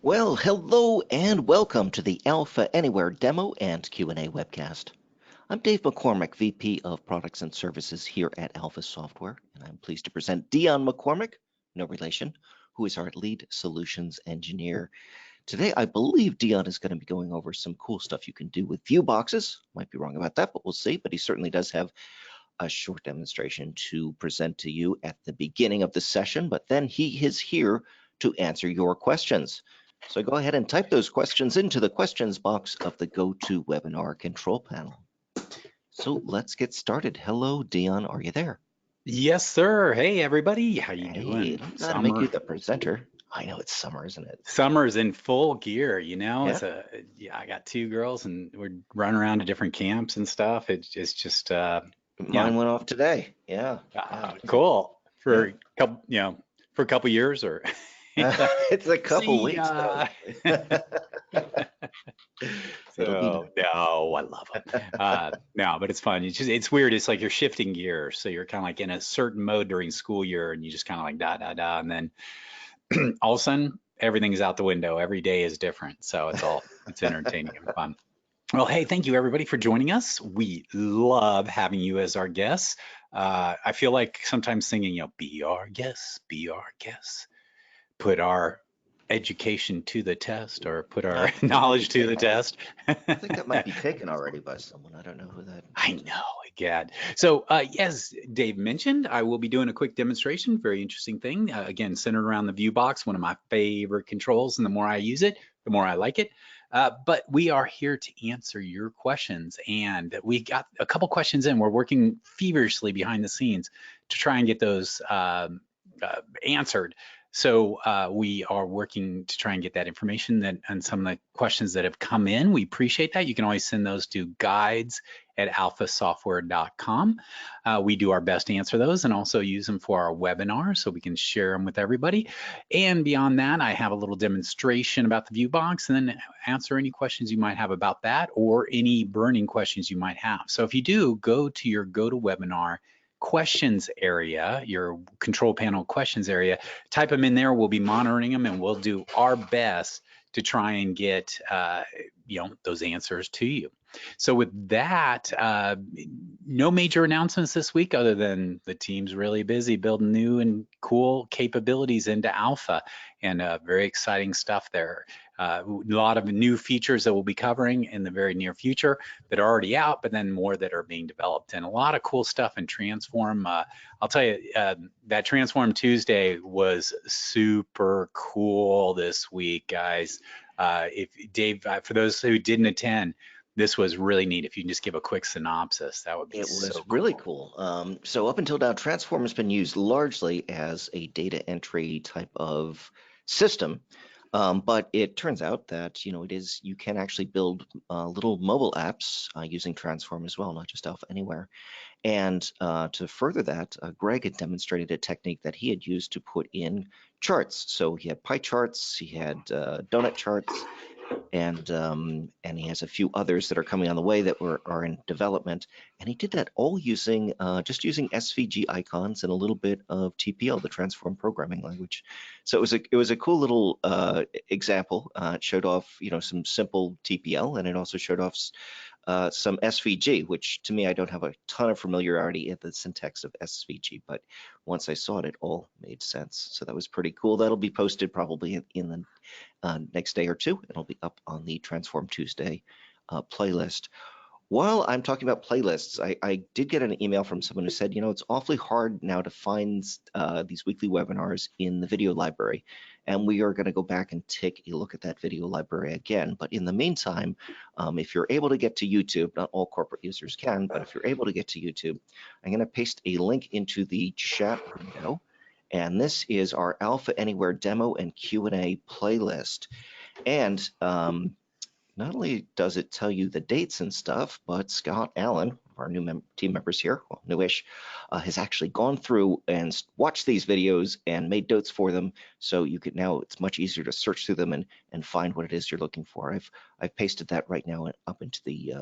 Well, hello and welcome to the Alpha Anywhere demo and Q&A webcast. I'm Dave McCormick, VP of Products and Services here at Alpha Software, and I'm pleased to present Dion McCormick, no relation, who is our lead solutions engineer. Today, I believe Dion is going to be going over some cool stuff you can do with Viewboxes. Might be wrong about that, but we'll see. But he certainly does have a short demonstration to present to you at the beginning of the session, but then he is here to answer your questions. So go ahead and type those questions into the questions box of the GoToWebinar control panel. So let's get started. Hello, Dion, are you there? Yes, sir. Hey, everybody. How you Hey, doing? I'm glad to make you the presenter. I know it's summer, isn't it? Summer's in full gear, Yeah. I got two girls and we're running around to different camps and stuff. It's just Mine went off today. Yeah. cool Yeah. for a couple, for a couple years or It's a couple see weeks ya. though. It'll be So no, I love them. No, but it's fun. It's weird. It's like you're shifting gears. So you're kind of like in a certain mode during school year and you just kind of like da da da, and then all of a sudden everything's out the window. Every day is different. So it's entertaining and fun. Well, hey, thank you everybody for joining us. We love having you as our guests. I feel like sometimes singing, be our guests, be our guests, put our education to the test or put our knowledge to the test. I think that might be taken already by someone. I don't know who that is. I know, Gad. So, as Dave mentioned, I will be doing a quick demonstration. Very interesting thing. Again, centered around the view box, one of my favorite controls. And the more I use it, the more I like it. But we are here to answer your questions. And we got a couple questions in. We're working feverishly behind the scenes to try and get those answered. So we are working to try and get that information and some of the questions that have come in. We appreciate that. You can always send those to guides@alphasoftware.com. We do our best to answer those and also use them for our webinar so we can share them with everybody. And beyond that, I have a little demonstration about the Viewbox and then answer any questions you might have about that or any burning questions you might have. So if you do, go to your GoToWebinar questions area, your control panel questions area, type them in there. We'll be monitoring them and we'll do our best to try and get those answers to you. So with that, no major announcements this week other than the team's really busy building new and cool capabilities into Alpha, and very exciting stuff there. A lot of new features that we'll be covering in the very near future that are already out, but then more that are being developed, and a lot of cool stuff in Transform. I'll tell you, that Transform Tuesday was super cool this week, guys. If Dave, for those who didn't attend, this was really neat. If you can just give a quick synopsis, that would be It was so really cool. cool. So up until now, Transform has been used largely as a data entry type of system. But it turns out that you can actually build little mobile apps using Transform as well, not just Alpha Anywhere. And to further that, Greg had demonstrated a technique that he had used to put in charts. So he had pie charts, he had donut charts, and he has a few others that are coming on the way that are in development. And he did that all using just using SVG icons and a little bit of TPL, the Transform Programming Language. So it was a cool little example. It showed off some simple TPL, and it also showed off some SVG, which to me I don't have a ton of familiarity in the syntax of SVG, but once I saw it, it all made sense. So that was pretty cool. That'll be posted probably in the next day or two. It'll be up on the Transform Tuesday playlist. While I'm talking about playlists, I did get an email from someone who said, it's awfully hard now to find these weekly webinars in the video library. And we are going to go back and take a look at that video library again. But in the meantime, if you're able to get to YouTube, not all corporate users can, but if you're able to get to YouTube, I'm going to paste a link into the chat window. And this is our Alpha Anywhere demo and Q&A playlist. And not only does it tell you the dates and stuff, but Scott Allen, our new team members here, well, newish, has actually gone through and watched these videos and made notes for them. So you could now, it's much easier to search through them and find what it is you're looking for. I've pasted that right now up into the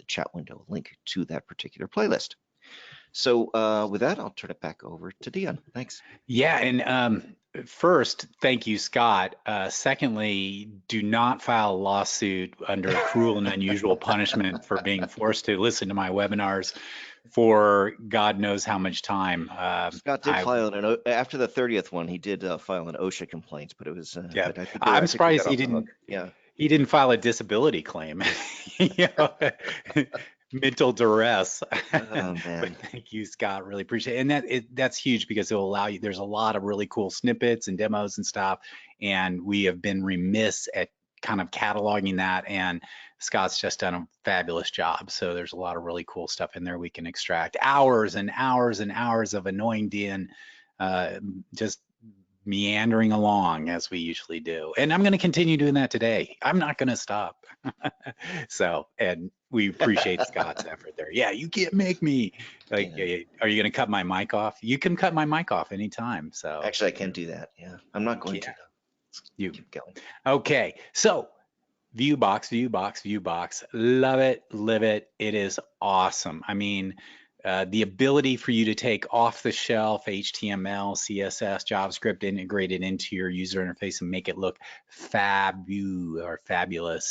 chat window, a link to that particular playlist. So with that, I'll turn it back over to Dion. Thanks. Yeah, and first, thank you, Scott. Secondly, do not file a lawsuit under cruel and unusual punishment for being forced to listen to my webinars for God knows how much time. Scott did file after the 30th one. He did file an OSHA complaint, but it was. Yeah, But I'm I think we surprised got off the hook. Yeah. he didn't file a disability claim. You know, mental duress. Oh But man. thank you, Scott. Really appreciate it. And that's huge because it will allow you. There's a lot of really cool snippets and demos and stuff, and we have been remiss at kind of cataloging that. And Scott's just done a fabulous job. So there's a lot of really cool stuff in there we can extract. Hours and hours and hours of annoying Dion, just meandering along as we usually do. And I'm going to continue doing that today. I'm not going to stop. So, and we appreciate Scott's effort there. Yeah, you can't make me. Like, Yeah. are you going to cut my mic off? You can cut my mic off anytime. So Actually, I can't do that. Yeah, I'm not going to. You Keep going. Okay, so Viewbox, Viewbox, Viewbox. Love it, live it. It is awesome. I mean, the ability for you to take off-the-shelf HTML, CSS, JavaScript integrated into your user interface and make it look fabulous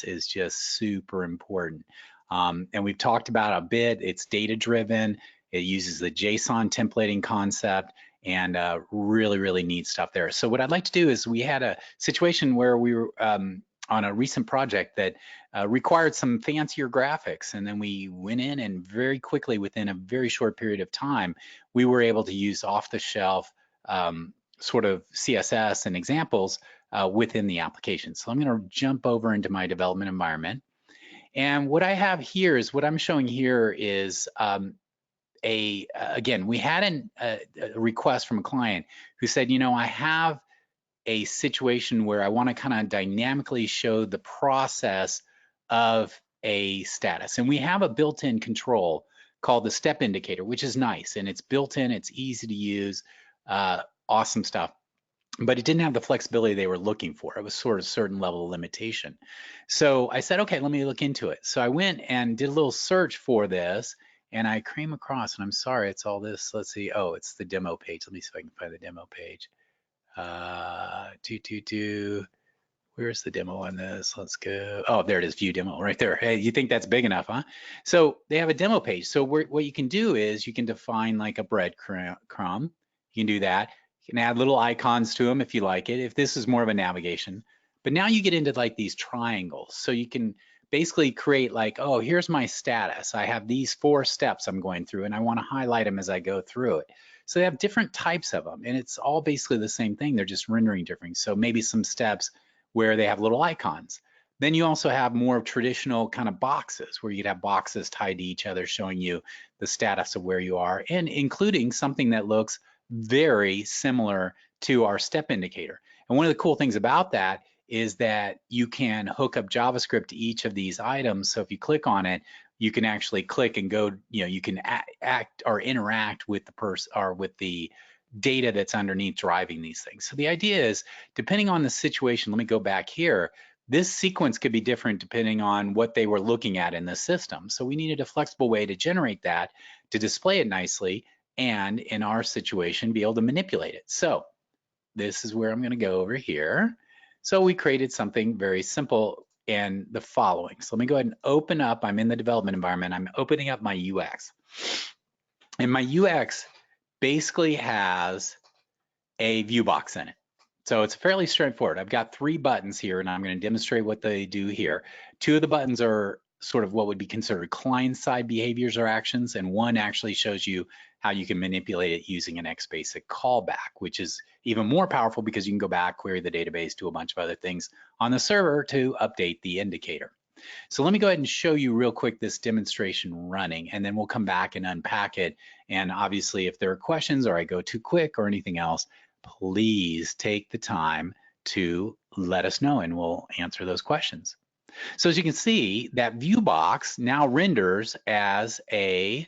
is just super important. And we've talked about a bit. It's data-driven. It uses the JSON templating concept, and really neat stuff there. So what I'd like to do is, we had a situation where we were on a recent project that required some fancier graphics, and then we went in and very quickly, within a very short period of time, we were able to use off-the-shelf sort of CSS and examples within the application. So I'm going to jump over into my development environment, and what I have here is, what I'm showing here is again, we had a request from a client who said, you know, I have a situation where I want to kind of dynamically show the process of a status. And we have a built-in control called the step indicator, which is nice. And it's built in, it's easy to use, awesome stuff. But it didn't have the flexibility they were looking for. It was sort of a certain level of limitation. So I said, okay, let me look into it. So I went and did a little search for this, and I came across, and I'm sorry, it's all this. Let's see. Oh, it's the demo page. Let me see if I can find the demo page. Where's the demo on this? Let's go. Oh, there it is, view demo right there. Hey, you think that's big enough, huh? So they have a demo page. So what you can do is, you can define like a breadcrumb. You can do that. You can add little icons to them if you like it, if this is more of a navigation. But now you get into like these triangles. So you can basically create like, oh, here's my status. I have these 4 steps I'm going through, and I want to highlight them as I go through it. So they have different types of them, and it's all basically the same thing. They're just rendering different. So maybe some steps where they have little icons. Then you also have more traditional kind of boxes, where you'd have boxes tied to each other showing you the status of where you are, and including something that looks very similar to our step indicator. And one of the cool things about that is that you can hook up JavaScript to each of these items. So if you click on it, you can actually click and go, you know, you can act or interact with the person or with the data that's underneath driving these things. So the idea is, depending on the situation, let me go back here, this sequence could be different depending on what they were looking at in the system. So we needed a flexible way to generate that, to display it nicely, and in our situation, be able to manipulate it. So this is where I'm going to go over here. So we created something very simple and the following. So let me go ahead and open up. I'm in the development environment. I'm opening up my UX. And my UX basically has a view box in it. So it's fairly straightforward. I've got 3 buttons here, and I'm going to demonstrate what they do here. 2 of the buttons are sort of what would be considered client-side behaviors or actions, and 1 actually shows you how you can manipulate it using an Xbasic callback, which is even more powerful because you can go back, query the database, do a bunch of other things on the server to update the indicator. So let me go ahead and show you real quick this demonstration running, and then we'll come back and unpack it. And obviously, if there are questions or I go too quick or anything else, please take the time to let us know and we'll answer those questions. So as you can see, that view box now renders as a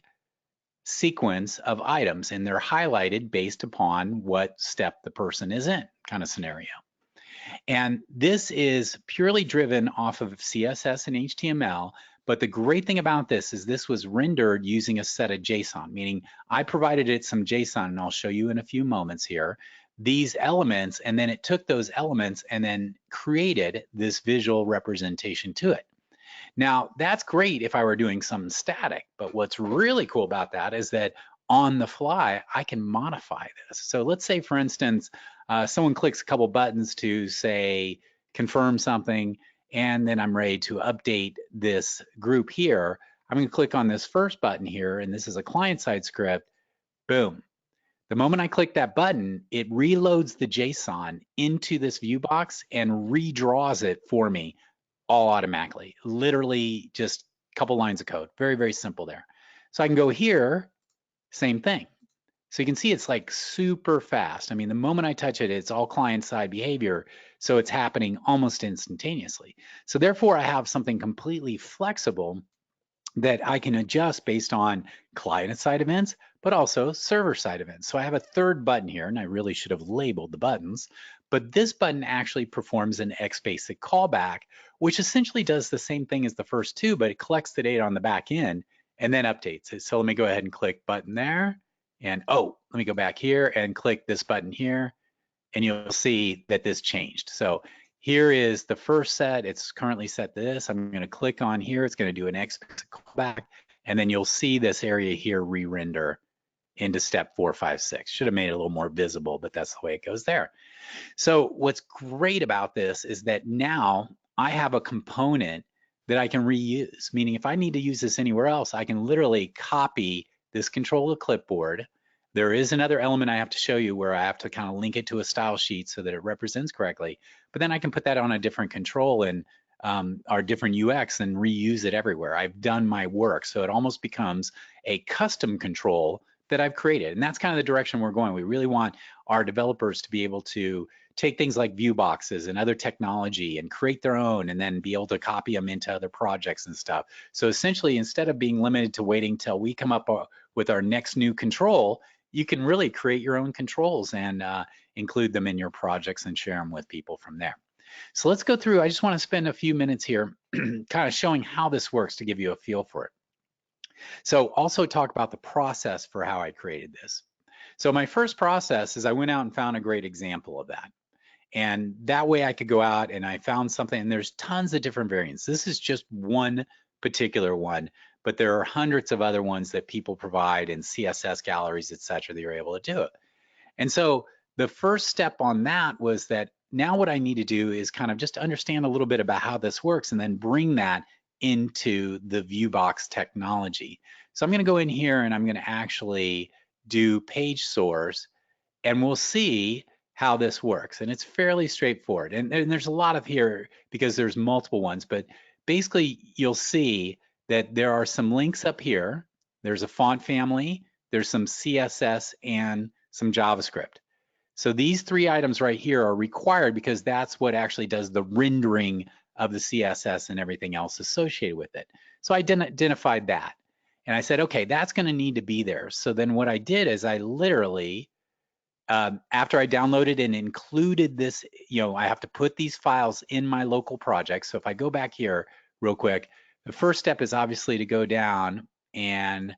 sequence of items, and they're highlighted based upon what step the person is in, kind of scenario. And this is purely driven off of CSS and HTML, But the great thing about this is this was rendered using a set of JSON, meaning I provided it some JSON, and I'll show you in a few moments here, these elements, and then it took those elements and then created this visual representation to it. Now, that's great if I were doing something static, but what's really cool about that is that on the fly, I can modify this. So let's say, for instance, someone clicks a couple buttons to say, confirm something, and then I'm ready to update this group here. I'm gonna click on this first button here, and this is a client-side script, boom. The moment I click that button, it reloads the JSON into this Viewbox and redraws it for me all automatically. Literally just a couple lines of code. Very, very simple there. So I can go here, same thing. So you can see it's like super fast. I mean, the moment I touch it, it's all client-side behavior, so it's happening almost instantaneously. So therefore, I have something completely flexible that I can adjust based on client-side events, but also server-side events. So I have a third button here, and I really should have labeled the buttons, but this button actually performs an Xbasic callback, which essentially does the same thing as the first two, but it collects the data on the back end and then updates it. So let me go ahead and click button there, and oh, let me go back here and click this button here, and you'll see that this changed. So here is the first set. It's currently set to this. I'm going to click on here. It's going to do an Xbasic callback, and then you'll see this area here re-render into step 4, 5, 6. Should have made it a little more visible, but that's the way it goes there. So what's great about this is that now I have a component that I can reuse, meaning if I need to use this anywhere else, I can literally copy this control to clipboard. There is another element I have to show you where I have to kind of link it to a style sheet so that it represents correctly, but then I can put that on a different control and our different UX and reuse it everywhere. I've done my work, so it almost becomes a custom control that I've created, and that's kind of the direction we're going. We really want our developers to be able to take things like view boxes and other technology and create their own, and then be able to copy them into other projects and stuff. So essentially, instead of being limited to waiting till we come up with our next new control, you can really create your own controls and include them in your projects and share them with people from there. So let's go through. I just want to spend a few minutes here kind of showing how this works to give you a feel for it. So also talk about the process for how I created this. So my first process is I went out and found a great example of that. And that way I could go out and I found something, and there's tons of different variants. This is just one particular one, but there are hundreds of other ones that people provide in CSS galleries, et cetera, that you're able to do it. And so the first step on that was that now what I need to do is kind of just understand a little bit about how this works and then bring that into the Viewbox technology. So I'm going to go in here and I'm going to actually do page source, and we'll see how this works. And it's fairly straightforward. And there's a lot of here because there's multiple ones, but basically you'll see that there are some links up here. There's a font family, there's some CSS, and some JavaScript. So these three items right here are required because that's what actually does the rendering of the CSS and everything else associated with it. So I identified that. And I said, okay, that's going to need to be there. So then what I did is I literally, after I downloaded and included this, I have to put these files in my local project. So if I go back here real quick, the first step is obviously to go down and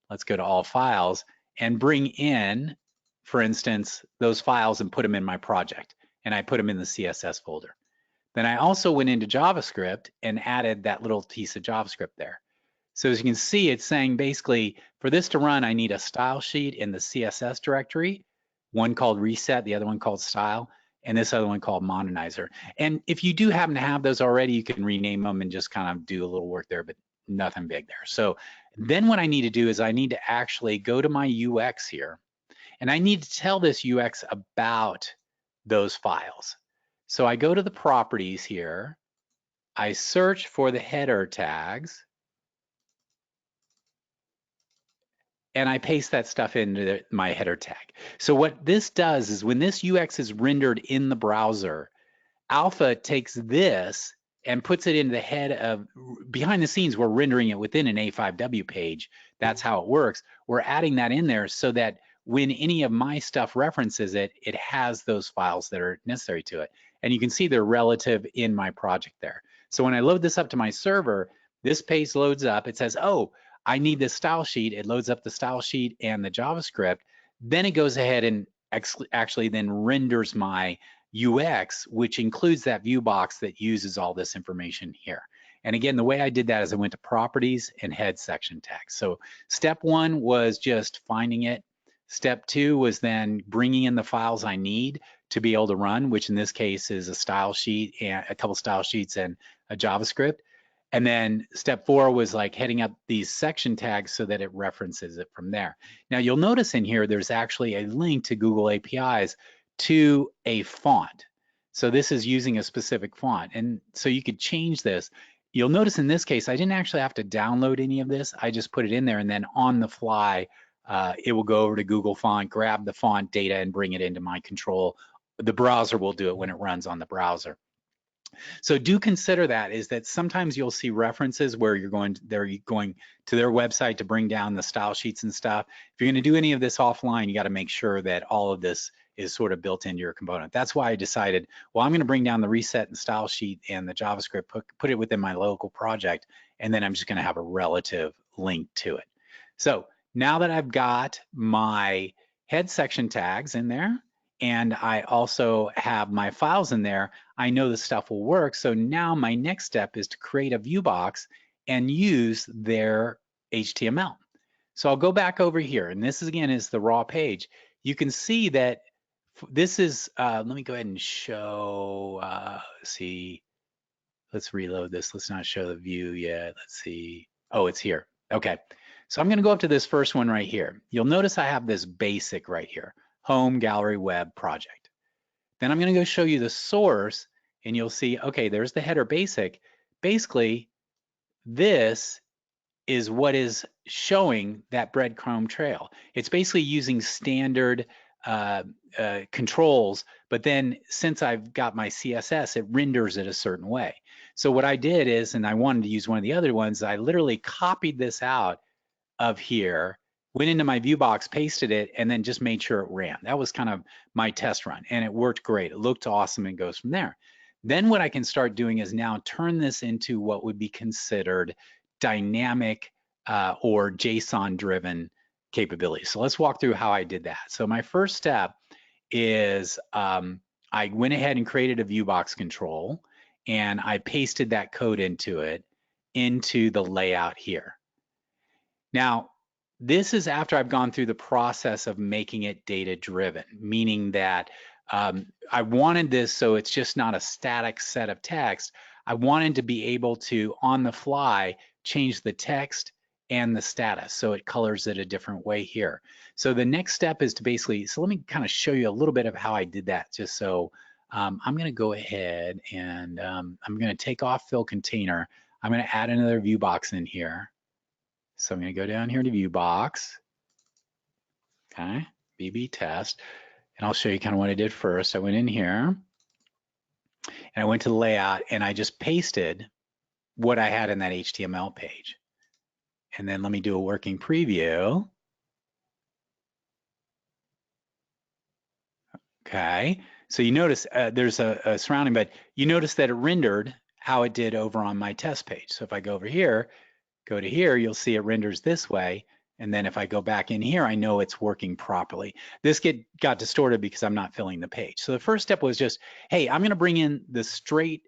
let's go to all files and bring in, for instance, those files and put them in my project. And I put them in the CSS folder. Then I also went into JavaScript and added that little piece of JavaScript there. So as you can see, it's saying basically for this to run, I need a style sheet in the CSS directory, one called reset, the other one called style, and this other one called modernizer. And if you do happen to have those already, you can rename them and just kind of do a little work there, but nothing big there. So then what I need to do is I need to actually go to my UX here, and I need to tell this UX about those files. So I go to the properties here, I search for the header tags, and I paste that stuff into my header tag. So what this does is when this UX is rendered in the browser, Alpha takes this and puts it into the head of, behind the scenes, we're rendering it within an A5W page. That's how it works. We're adding that in there so that when any of my stuff references it, it has those files that are necessary to it. And you can see they're relative in my project there. So when I load this up to my server, This page loads up. It says, oh, I need this style sheet. It loads up the style sheet and the JavaScript. Then it goes ahead and actually then renders my UX, which includes that view box that uses all this information here. And again, the way I did that is I went to properties and head section text. So step one was just finding it. Step two was then bringing in the files I need to be able to run, which in this case is a style sheet and a couple style sheets and a JavaScript. And then step four was like heading up these section tags so that it references it from there. Now you'll notice in here, there's actually a link to Google APIs to a font. So this is using a specific font. And so you could change this. You'll notice in this case, I didn't actually have to download any of this. I just put it in there and then on the fly, it will go over to Google Font, grab the font data and bring it into my control. The browser will do it when it runs on the browser. So do consider that, is that sometimes you'll see references where you're going to their website to bring down the style sheets and stuff. If you're going to do any of this offline, you got to make sure that all of this is sort of built into your component. That's why I decided, well, I'm going to bring down the reset and style sheet and the JavaScript, put it within my local project, and then I'm just going to have a relative link to it. So now that I've got my head section tags in there, and I also have my files in there, I know this stuff will work. So now my next step is to create a view box and use their HTML. So I'll go back over here, and this is, again, is the raw page. You can see that this is, let me go ahead and show, see, let's reload this. Let's not show the view yet. Let's see. Oh, it's here. Okay. So I'm going to go up to this first one right here. You'll notice I have this basic right here, home gallery web project. Then I'm going to go show you the source, and you'll see, okay, there's the header basic. Basically, this is what is showing that breadcrumb trail. It's basically using standard controls, but then since I've got my CSS, it renders it a certain way. So what I did is, and I wanted to use one of the other ones, I literally copied this out of here, went into my view box, pasted it, and then just made sure it ran. That was kind of my test run, and it worked great. It looked awesome and goes from there. Then what I can start doing is now turn this into what would be considered dynamic or JSON-driven capabilities. So let's walk through how I did that. So my first step is I went ahead and created a view box control, and I pasted that code into it, into the layout here. Now, this is after I've gone through the process of making it data-driven, meaning that I wanted this so it's just not a static set of text. I wanted to be able to, on the fly, change the text and the status, so it colors it a different way here. So the next step is to basically, so let me kind of show you a little bit of how I did that, just so I'm going to go ahead and I'm going to take off fill container. I'm going to add another view box in here. So I'm going to go down here to view box, okay, BB test, and I'll show you kind of what I did first. I went in here and I went to the layout and I just pasted what I had in that HTML page. And then let me do a working preview. Okay, so you notice there's a surrounding, but you notice that it rendered how it did over on my test page. So if I go over here, go to here, you'll see it renders this way. And then if I go back in here, I know it's working properly. This got distorted because I'm not filling the page. So the first step was just, hey, I'm going to bring in the straight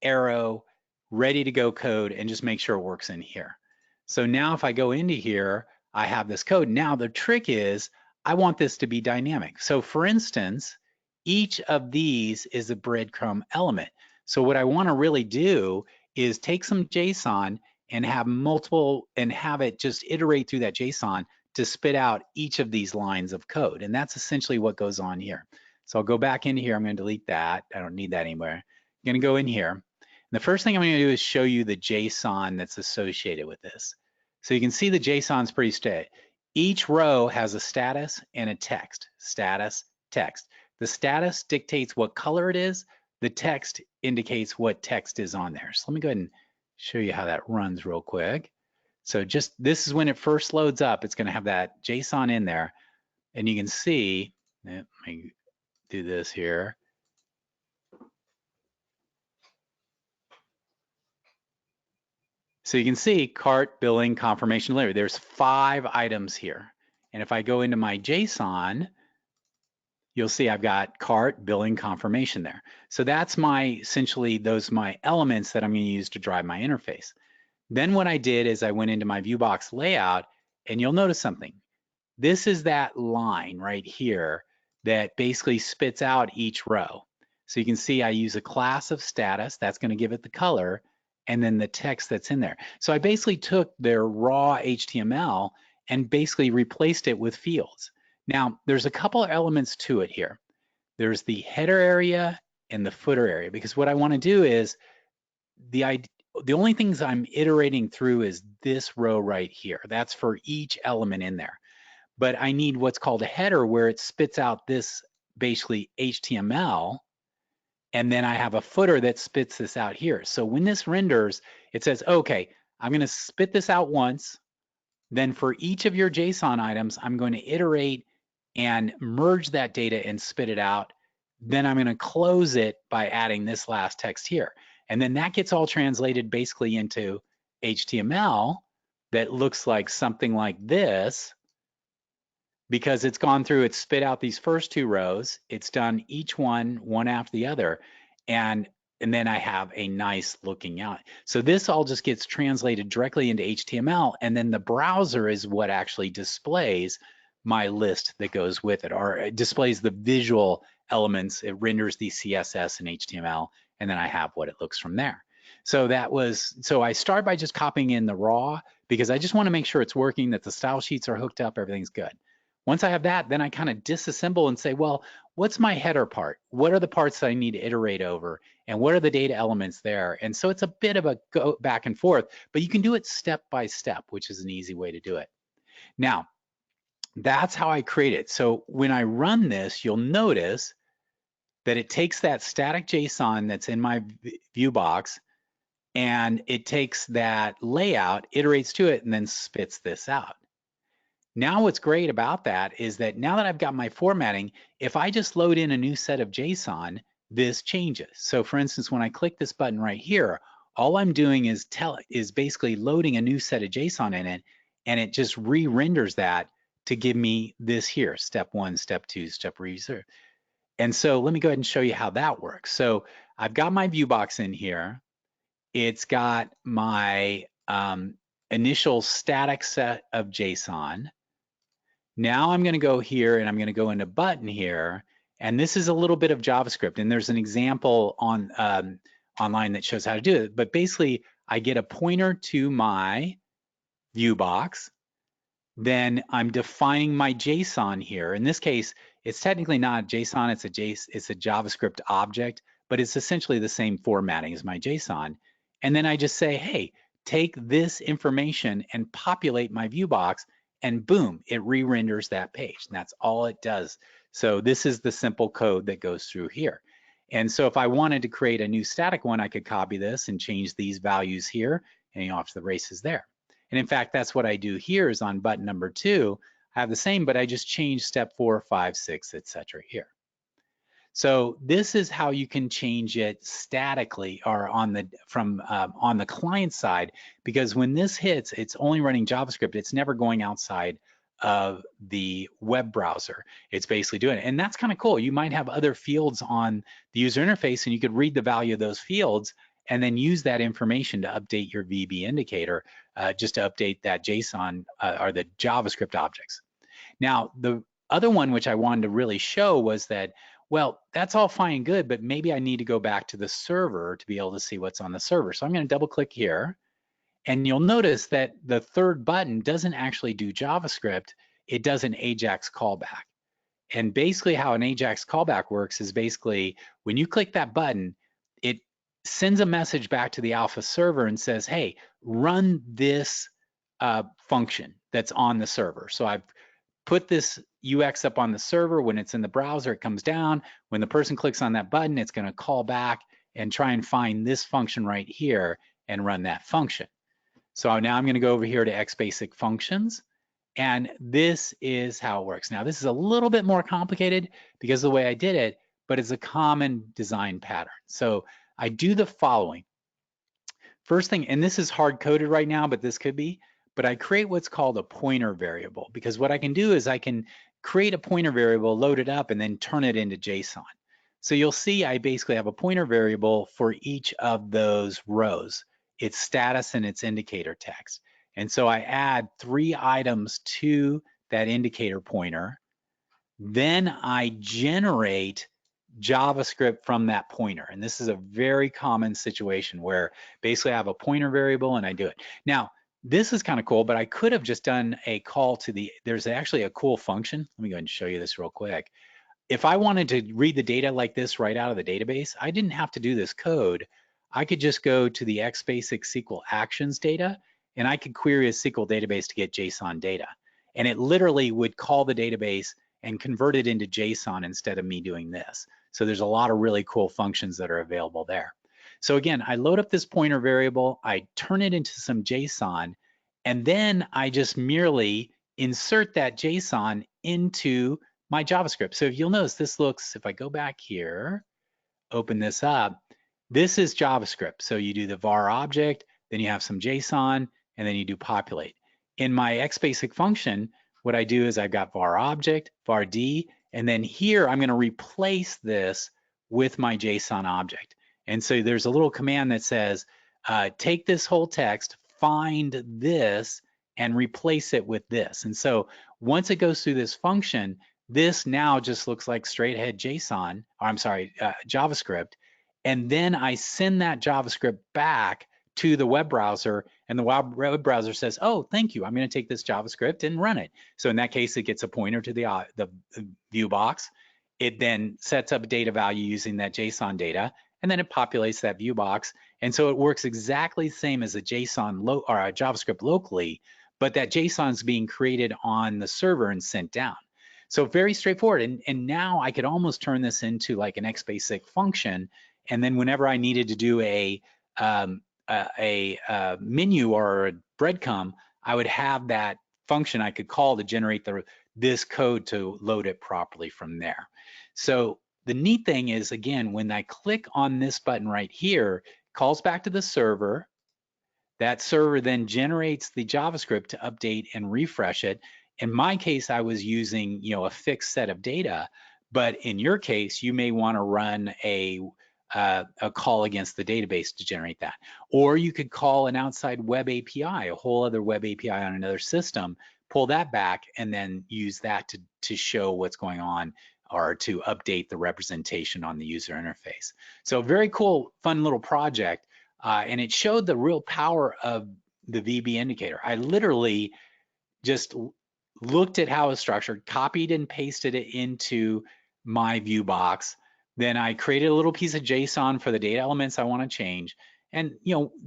arrow, ready to go code and just make sure it works in here. So now if I go into here, I have this code. Now the trick is I want this to be dynamic. So for instance, each of these is a breadcrumb element. So what I want to really do is take some JSON and have multiple, and have it just iterate through that JSON to spit out each of these lines of code. And that's essentially what goes on here. So I'll go back into here. I'm going to delete that. I don't need that anymore. I'm going to go in here. And the first thing I'm going to do is show you the JSON that's associated with this. So you can see the JSON's pretty straight. Each row has a status and a text. Status, text. The status dictates what color it is. The text indicates what text is on there. So let me go ahead and show you how that runs real quick. So just, this is when it first loads up, it's going to have that JSON in there. And you can see, let me do this here. So you can see cart, billing, confirmation, delivery. There's 5 items here. And if I go into my JSON, you'll see I've got cart, billing, confirmation there. So that's essentially those my elements that I'm going to use to drive my interface. Then what I did is I went into my Viewbox layout, and you'll notice something. This is that line right here that basically spits out each row. So you can see I use a class of status, that's going to give it the color, and then the text that's in there. So I basically took their raw HTML and basically replaced it with fields. Now, there's a couple of elements to it here. There's the header area and the footer area, because what I want to do is the only things I'm iterating through is this row right here. That's for each element in there. But I need what's called a header where it spits out this basically HTML, and then I have a footer that spits this out here. So when this renders, it says, okay, I'm going to spit this out once. Then for each of your JSON items, I'm going to iterate and merge that data and spit it out. Then I'm going to close it by adding this last text here. And then that gets all translated basically into HTML that looks like something like this, because it's gone through, it's spit out these first 2 rows, it's done each one after the other, and then I have a nice looking out. So this all just gets translated directly into HTML, and then the browser is what actually displays my list that goes with it, or it displays the visual elements. It renders the CSS and HTML, and then I have what it looks from there. So I start by just copying in the raw, because I just want to make sure it's working, that the style sheets are hooked up, everything's good. Once I have that, then I kind of disassemble and say, well, what's my header part? What are the parts that I need to iterate over? And what are the data elements there? And so it's a bit of a go back and forth, but you can do it step by step, which is an easy way to do it. Now, that's how I create it. So when I run this, you'll notice that it takes that static JSON that's in my Viewbox, and it takes that layout, iterates to it, and then spits this out. Now what's great about that is that now that I've got my formatting, if I just load in a new set of JSON, this changes. So for instance, when I click this button right here, all I'm doing is basically loading a new set of JSON in it, and it just re-renders that to give me this here, step 1, step 2, step 3. And so let me go ahead and show you how that works. So I've got my Viewbox in here. It's got my initial static set of JSON. Now I'm going to go here, and I'm going to go into button here, and this is a little bit of JavaScript, and there's an example on online that shows how to do it. But basically, I get a pointer to my Viewbox, then I'm defining my JSON here. In this case, it's technically not JSON, it's a JavaScript object, but it's essentially the same formatting as my JSON. And then I just say, hey, take this information and populate my Viewbox, and boom, it re-renders that page. And that's all it does. So this is the simple code that goes through here. And so if I wanted to create a new static one, I could copy this and change these values here, and off to the races there. And in fact, that's what I do here is on button number 2, I have the same, but I just change step 4, 5, 6, etc. here. So this is how you can change it statically, or on the client side, because when this hits, it's only running JavaScript. It's never going outside of the web browser. It's basically doing it. And that's kind of cool. You might have other fields on the user interface, and you could read the value of those fields and then use that information to update your VB indicator, just to update that JSON or the JavaScript objects. Now, the other one which I wanted to really show was that, well, that's all fine and good, but maybe I need to go back to the server to be able to see what's on the server. So I'm going to double click here, and you'll notice that the third button doesn't actually do JavaScript. It does an Ajax callback. And basically how an Ajax callback works is basically when you click that button, it sends a message back to the alpha server and says, hey, run this function that's on the server. So I've put this UX up on the server. When it's in the browser, it comes down. When the person clicks on that button, it's going to call back and try and find this function right here and run that function. So now I'm going to go over here to Xbasic Functions, and this is how it works. Now, this is a little bit more complicated because of the way I did it, but it's a common design pattern. So I do the following. first thing, and this is hard coded right now, but this could be, but I create what's called a pointer variable, because what I can do is I can create a pointer variable, load it up, and then turn it into JSON. So you'll see I basically have a pointer variable for each of those rows, its status and its indicator text. And so I add 3 items to that indicator pointer. Then I generate JavaScript from that pointer. And this is a very common situation where basically I have a pointer variable and I do it. Now, this is kind of cool, but I could have just done a call to there's actually a cool function. Let me go ahead and show you this real quick. If I wanted to read the data like this right out of the database, I didn't have to do this code. I could just go to the Xbasic SQL Actions data, and I could query a SQL database to get JSON data. And it literally would call the database and convert it into JSON instead of me doing this. So there's a lot of really cool functions that are available there. So again, I load up this pointer variable, I turn it into some JSON, and then I just merely insert that JSON into my JavaScript. So if you'll notice, this looks, if I go back here, open this up, this is JavaScript. So you do the var object, then you have some JSON, and then you do populate. In my Xbasic function, what I do is I've got var object, var d, and then here I'm going to replace this with my JSON object. And so there's a little command that says, take this whole text, find this, and replace it with this. And so once it goes through this function, this now just looks like straight ahead JSON, or I'm sorry, JavaScript. And then I send that JavaScript back to the web browser, and the web browser says, oh, thank you, I'm going to take this JavaScript and run it. So in that case, it gets a pointer to the view box. It then sets up a data value using that JSON data, and then it populates that view box. And so it works exactly the same as a JSON or a JavaScript locally, but that JSON is being created on the server and sent down. So very straightforward. And now I could almost turn this into like an Xbasic function. And then whenever I needed to do a menu or a breadcrumb, I would have that function I could call to generate this code to load it properly from there. So the neat thing is, again, when I click on this button right here, it calls back to the server. That server then generates the JavaScript to update and refresh it. In my case, I was using, a fixed set of data, but in your case, you may want to run a call against the database to generate that. Or you could call an outside web API, a whole other web API on another system, pull that back, and then use that to show what's going on or to update the representation on the user interface. So very cool, fun little project. And it showed the real power of the VB indicator. I literally just looked at how it's structured, copied and pasted it into my view box. Then I created a little piece of JSON for the data elements I want to change. And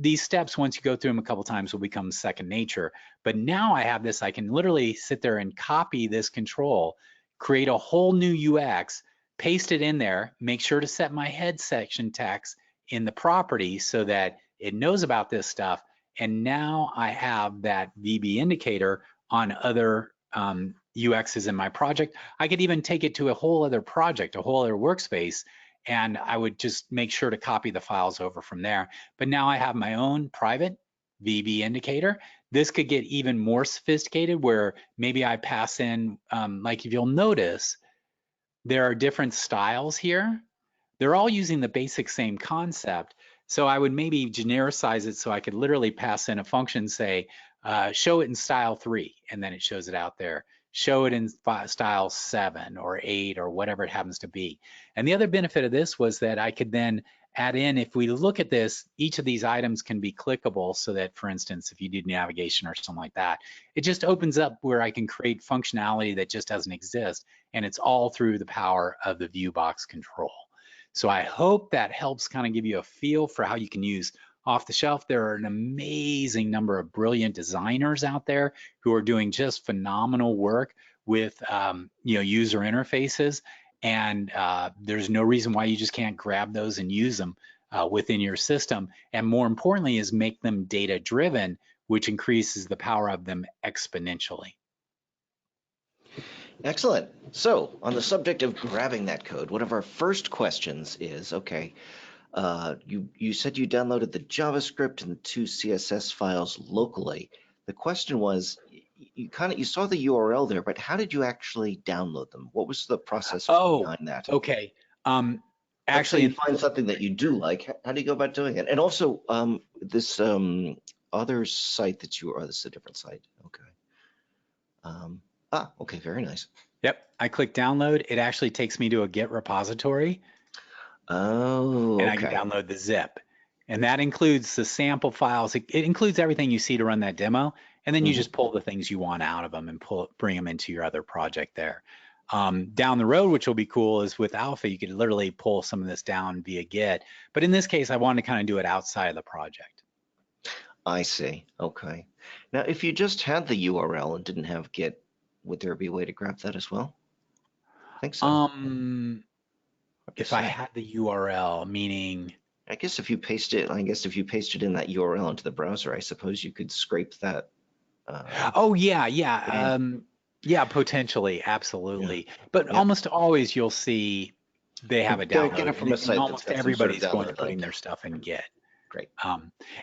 these steps, once you go through them a couple times, will become second nature. But now I have this, I can literally sit there and copy this control, create a whole new UX, paste it in there, make sure to set my head section text in the properties so that it knows about this stuff. And now I have that VB indicator on other UXs in my project. I could even take it to a whole other project, a whole other workspace, and I would just make sure to copy the files over from there. But now I have my own private VB indicator. This could get even more sophisticated where maybe I pass in, like if you'll notice, there are different styles here. They're all using the basic same concept. So I would maybe genericize it so I could literally pass in a function, say, show it in style 3, and then it shows it out there. Show it in style 7 or 8 or whatever it happens to be. And the other benefit of this was that I could then add in, if we look at this, each of these items can be clickable so that, for instance, if you did navigation or something like that, it just opens up where I can create functionality that just doesn't exist. And it's all through the power of the Viewbox control. So I hope that helps kind of give you a feel for how you can use off the shelf. There are an amazing number of brilliant designers out there who are doing just phenomenal work with user interfaces, and there's no reason why you just can't grab those and use them within your system. And more importantly is make them data driven, which increases the power of them exponentially. Excellent. So on the subject of grabbing that code, one of our first questions is, okay, You said you downloaded the JavaScript and the 2 CSS files locally. The question was, you saw the URL there, but how did you actually download them? What was the process Oh, behind that? okay. Let's say Actually, you find something that you do like. How do you go about doing it? And also, this other site that oh, this is a different site. Okay. Okay, very nice. yep, I click download. It actually takes me to a Git repository, Oh, and I can okay. download the zip. And that includes the sample files. It includes everything you see to run that demo. And then you Hmm. just pull the things you want out of them and bring them into your other project there. Down the road, which will be cool, is with Alpha, you could literally pull some of this down via Git. But in this case, I wanted to kind of do it outside of the project. I see. Okay. Now, if you just had the URL and didn't have Git, would there be a way to grab that as well? I think so. Hard to If I say. had the URL, meaning, I guess if you if you pasted in that URL into the browser, I suppose you could scrape that. oh yeah, In. yeah, yeah, potentially, Yeah. absolutely. But Yep. almost always you'll see they have a Get it download, from a and site that's almost got some sort of everybody's going to download putting link. their stuff in Git. Great.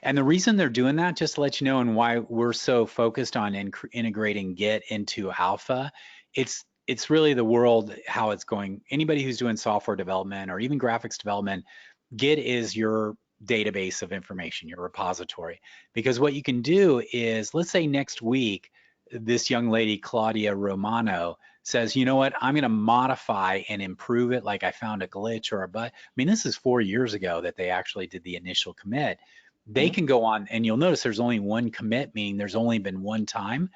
And the reason they're doing that, just to let you know, and why we're so focused on integrating Git into Alpha, it's really the world how it's going. Anybody who's doing software development or even graphics development, Git is your database of information, your repository. Because what you can do is, let's say next week, this young lady, Claudia Romano, says, you know what, I'm going to modify and improve it. Like I found a glitch or a bug. I mean, this is 4 years ago that they actually did the initial commit. They Mhm. can go on, and you'll notice there's only one commit, meaning there's only been one time.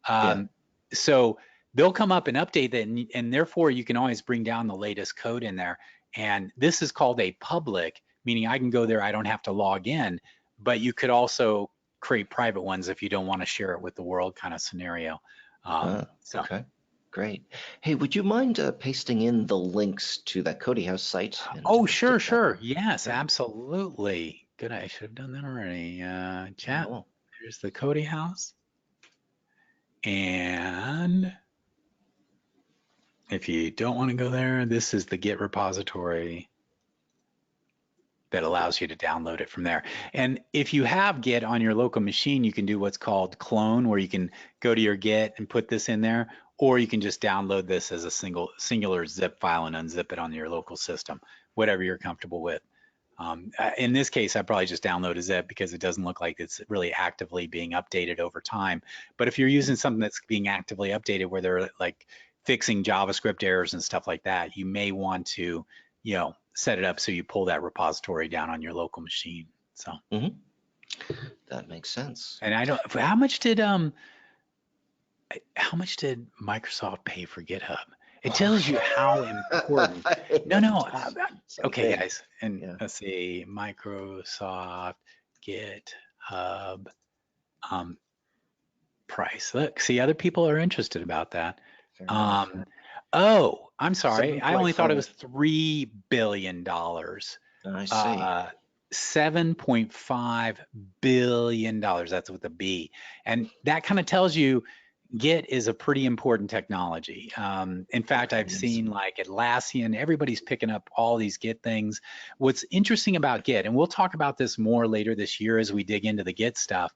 Yeah. So they'll come up and update that, and therefore you can always bring down the latest code in there. And this is called a public, meaning I can go there, I don't have to log in, but you could also create private ones if you don't want to share it with the world kind of scenario. So. Okay. Great. Hey, would you mind pasting in the links to that Cody House site and Oh, get sure, that? sure. Yes, Great. absolutely. Good. I should have done that already. Chat. Oh, There's the Cody House. And if you don't want to go there, this is the Git repository that allows you to download it from there. And if you have Git on your local machine, you can do what's called clone, where you can go to your Git and put this in there, or you can just download this as a singular zip file and unzip it on your local system, whatever you're comfortable with. In this case, I probably just download a zip because it doesn't look like it's really actively being updated over time. But if you're using something that's being actively updated where they're like fixing JavaScript errors and stuff like that, you may want to, set it up so you pull that repository down on your local machine. So, hmm, that makes sense. and I don't, how much did Microsoft pay for GitHub? It tells you how important. No. So Okay, big. guys, and Yeah. let's see, Microsoft GitHub price. Look, see, other people are interested about that. Fair enough. Oh, I'm sorry. I only thought it was 7.5. $3 billion. I see. Uh, $7.5 billion. That's with a B. And that kind of tells you Git is a pretty important technology. In fact, I've It is. seen like Atlassian, everybody's picking up all these Git things. What's interesting about Git, and we'll talk about this more later this year as we dig into the Git stuff.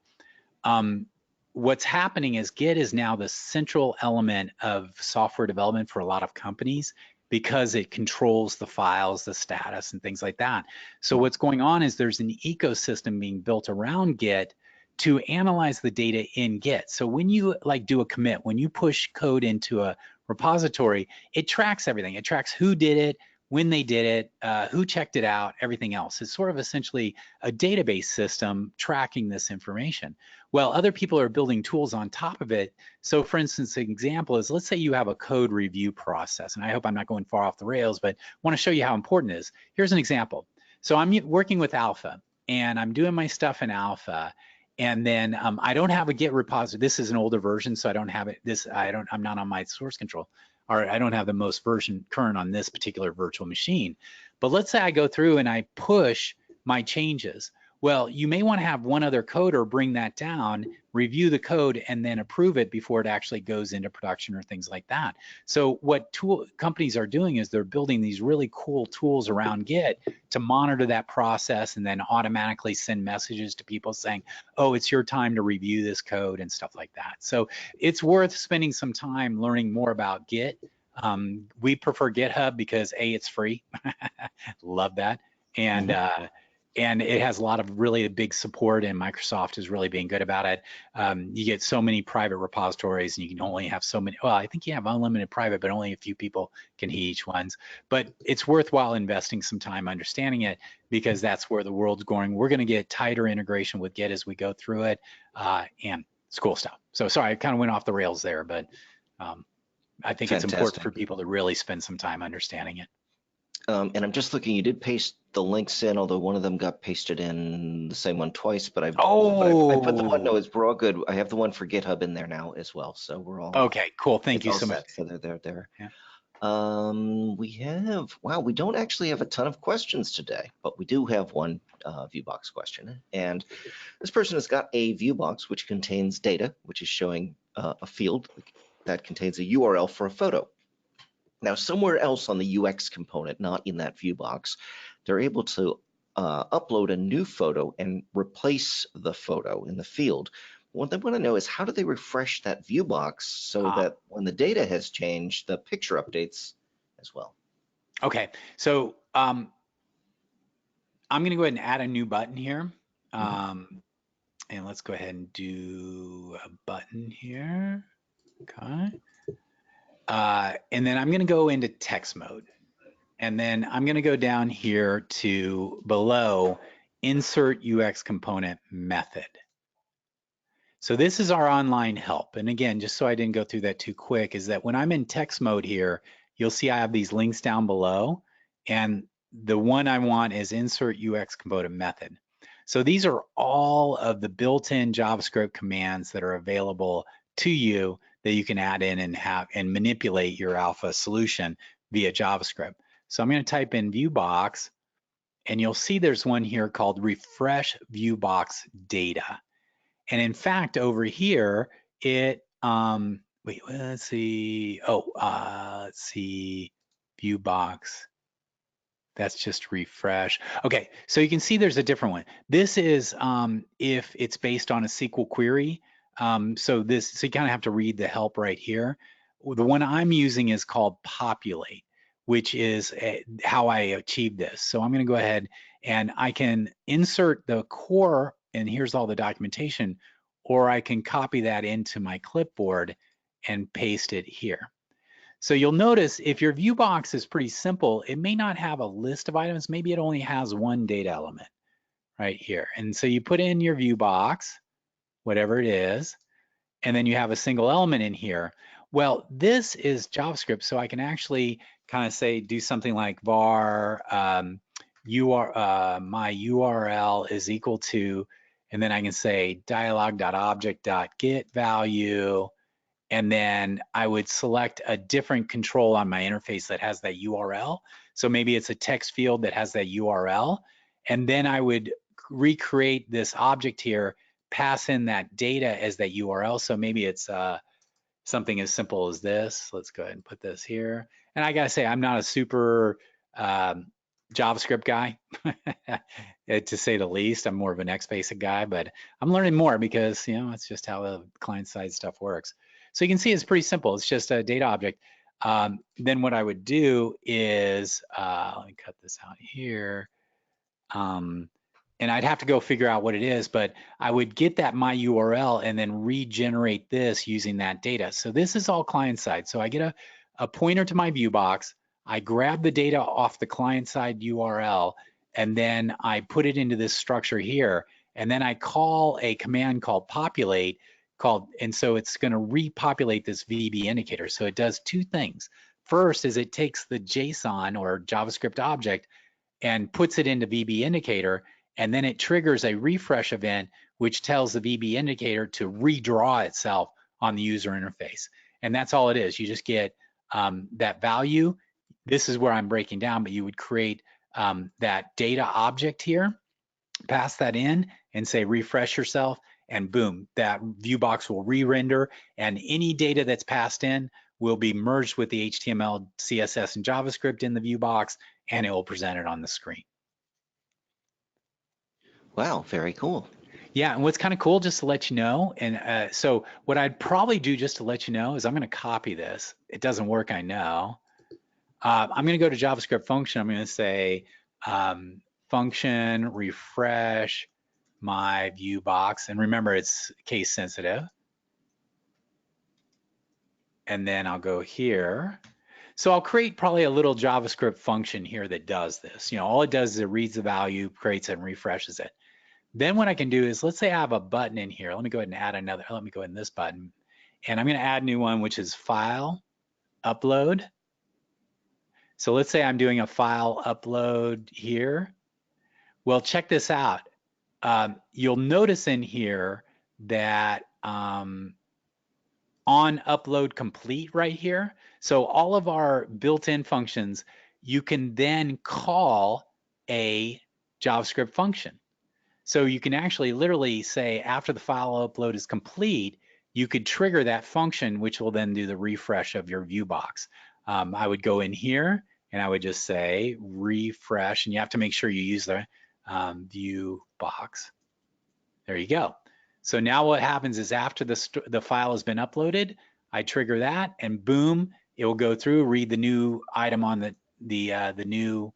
What's happening is Git is now the central element of software development for a lot of companies because it controls the files, the status, and things like that. So what's going on is there's an ecosystem being built around Git to analyze the data in Git. So when you like do a commit, when you push code into a repository, it tracks everything. It tracks who did it, when they did it, who checked it out, everything else. It's sort of essentially a database system tracking this information. Well, other people are building tools on top of it. So for instance, an example is, let's say you have a code review process, and I hope I'm not going far off the rails, but I want to show you how important it is. Here's an example. So I'm working with Alpha, and I'm doing my stuff in Alpha, and then I don't have a Git repository. This is an older version, so I don't have it. I'm not on my source control, or I don't have the most version current on this particular virtual machine. But let's say I go through and I push my changes. Well, you may want to have one other coder bring that down, review the code, and then approve it before it actually goes into production or things like that. So what companies are doing is they're building these really cool tools around Git to monitor that process and then automatically send messages to people saying, oh, it's your time to review this code and stuff like that. So it's worth spending some time learning more about Git. We prefer GitHub because A, it's free. Love that. And it has a lot of really big support, and Microsoft is really being good about it. You get so many private repositories, and you can only have so many. Well, I think you have unlimited private, but only a few people can hit each ones. But it's worthwhile investing some time understanding it, because that's where the world's going. We're going to get tighter integration with Git as we go through it, and it's cool stuff. So sorry, I kind of went off the rails there, but I think it's important for people to really spend some time understanding it. And I'm just looking, you did paste the links in, although one of them got pasted in the same one twice, but I put the one, no, we're all good. I have the one for GitHub in there now as well. So we're all okay, cool. Thank you so much. So they're there. Yeah. We don't actually have a ton of questions today, but we do have one Viewbox question. And this person has got a Viewbox which contains data, which is showing a field that contains a URL for a photo. Now, somewhere else on the UX component, not in that Viewbox, they're able to upload a new photo and replace the photo in the field. What they want to know is, how do they refresh that Viewbox so that when the data has changed, the picture updates as well? Okay, so I'm going to go ahead and add a new button here. And let's go ahead and do a button here. Okay. And then I'm going to go into text mode. And then I'm going to go down here to below insert UX component method. So this is our online help. And again, just so I didn't go through that too quick, is that when I'm in text mode here, you'll see I have these links down below. And the one I want is insert UX component method. So these are all of the built-in JavaScript commands that are available to you that you can add in and have and manipulate your alpha solution via JavaScript. So I'm going to type in Viewbox, and you'll see there's one here called refresh Viewbox data. And in fact, over here, it let's see. Let's see, Viewbox. That's just refresh. Okay, so you can see there's a different one. This is if it's based on a SQL query. So you kind of have to read the help right here. The one I'm using is called populate, which is how I achieved this. So I'm going to go ahead and I can insert the core, and here's all the documentation, or I can copy that into my clipboard and paste it here. So you'll notice if your Viewbox is pretty simple, it may not have a list of items. Maybe it only has one data element right here. And so you put in your Viewbox, whatever it is, and then you have a single element in here. Well, this is JavaScript, so I can actually kind of say, do something like var my URL is equal to, and then I can say dialog.object.get value, and then I would select a different control on my interface that has that URL. So maybe it's a text field that has that URL, and then I would recreate this object here, pass in that data as that URL. So maybe it's something as simple as this. Let's go ahead and put this here. And I gotta say, I'm not a super JavaScript guy, to say the least. I'm more of an Xbasic guy, but I'm learning more because, you know, it's just how the client-side stuff works. So you can see it's pretty simple. It's just a data object. Then what I would do is, let me cut this out here. And I'd have to go figure out what it is, but I would get that my URL and then regenerate this using that data. So this is all client side. So I get a pointer to my Viewbox, I grab the data off the client side URL, and then I put it into this structure here, and then I call a command called populate, and so it's going to repopulate this VB indicator. So it does two things. First is it takes the JSON or JavaScript object and puts it into VB indicator, and then it triggers a refresh event, which tells the VB indicator to redraw itself on the user interface. And that's all it is. You just get that value. This is where I'm breaking down, but you would create that data object here, pass that in and say refresh yourself, and boom, that view box will re-render, and any data that's passed in will be merged with the HTML, CSS, and JavaScript in the view box, and it will present it on the screen. Wow, very cool. Yeah, and what's kind of cool, just to let you know, and so what I'd probably do just to let you know is I'm going to copy this. It doesn't work, I know. I'm going to go to JavaScript function. I'm going to say function refresh my view box, and remember it's case sensitive. And then I'll go here. So I'll create probably a little JavaScript function here that does this. You know, all it does is it reads the value, creates it, and refreshes it. Then what I can do is, let's say I have a button in here. Let me go ahead and add another. Let me go in this button, and I'm going to add a new one, which is file upload. So let's say I'm doing a file upload here. Well, check this out. You'll notice in here that on upload complete right here. So all of our built-in functions, you can then call a JavaScript function. So you can actually literally say after the file upload is complete, you could trigger that function, which will then do the refresh of your view box. I would go in here and I would just say refresh, and you have to make sure you use the view box. There you go. So now what happens is after the file has been uploaded, I trigger that, and boom, it will go through, read the new item on the new.